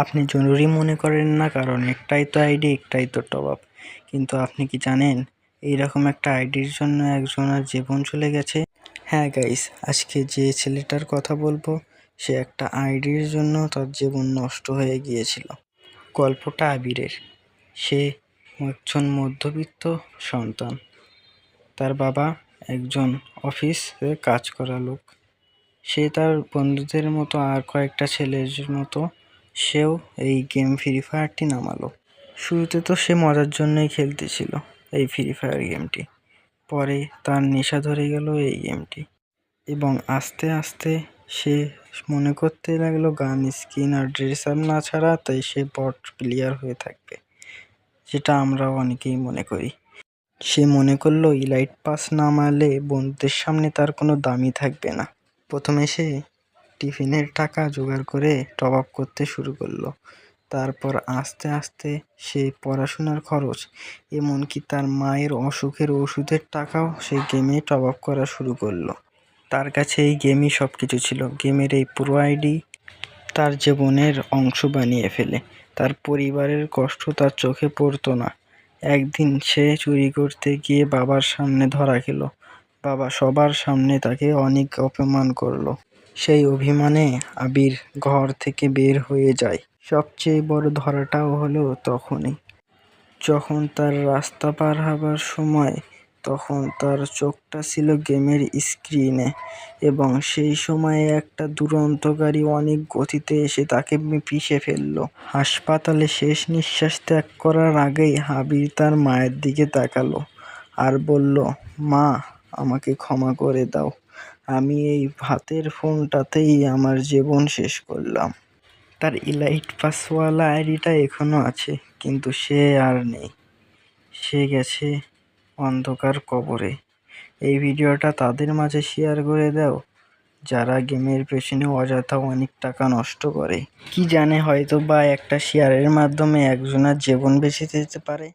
আপনি জরুরি মনে করেন না, কারণ একটাই তো আইডি, একটাই তো টপ আপ। কিন্তু আপনি কি জানেন এইরকম একটা আইডির জন্য একজনের জীবন চলে গেছে? হ্যাঁ গাইস, আজকে যে ছেলেটার কথা বলবো সে একটা আইডির জন্য তার জীবন নষ্ট হয়ে গিয়েছিল। গল্পটা আবিরের। সে একজন মধ্যবিত্ত সন্তান। তার বাবা একজন অফিসে কাজ করা লোক। সে তার বন্ধুদের মতো আর কয়েকটা ছেলের মতো সেও এই গেম ফ্রি ফায়ারটি নামালো। শুরুতে তো সে মজার জন্যই খেলতেছিল এই ফ্রি ফায়ার গেমটি। পরে তার নেশা ধরে গেল এই গেমটি, এবং আস্তে আস্তে সে মনে করতে লাগলো গান স্কিন আর ড্রেস আপ না ছাড়া তাই সে বট প্লেয়ার হয়ে থাকবে, যেটা আমরাও অনেকেই মনে করি। সে মনে করলো ইলাইট পাস না মারলে বন্ধুদের সামনে তার কোনো দামই থাকবে না। প্রথমে সে টিফিনের টাকা জোগাড় করে টপ আপ করতে শুরু করলো। তারপর আস্তে আস্তে সে পড়াশোনার খরচ, এমনকি তার মায়ের অসুখের ওষুধের টাকাও সে গেমে টপ আপ করা শুরু করলো। তার কাছে এই গেমই সব কিছু ছিল। গেমের এই পুরো আইডি তার জীবনের অংশ বানিয়ে ফেলে। তার পরিবারের কষ্ট তার চোখে পড়তো না। একদিন সে চুরি করতে গিয়ে বাবার সামনে ধরা খেল। বাবা সবার সামনে তাকে অনেক অপমান করলো। সেই অভিমানে আবির ঘর থেকে বের হয়ে যায়। সবচেয়ে বড় ধরাটাও হলো তখনই, যখন তার রাস্তা পার হবার সময়। তখন তার চোখটা ছিল গেমের স্ক্রিনে, এবং সেই সময়ে একটা দুরন্ত গাড়ি অনেক গতিতে এসে তাকে পিষে ফেললো। হাসপাতালে শেষ নিঃশ্বাস ত্যাগ করার আগেই আবির তার মায়ের দিকে তাকালো আর বলল, মা, আমাকে ক্ষমা করে দাও। আমি এই হাতের ফোনটাতেই আমার জীবন শেষ করলাম। তার ইলাইট পাসওয়ালা আইডিটা এখনো আছে, কিন্তু সে আর নেই। সে গেছে অন্ধকার কবরে। এই ভিডিওটা তাদের মাঝে শেয়ার করে দাও যারা গেমের পেছনে অযথা অনেক টাকা নষ্ট করে। কি জানে, হয়তো বা একটা শেয়ারের মাধ্যমে একজনের জীবন বেঁচে যেতে পারে।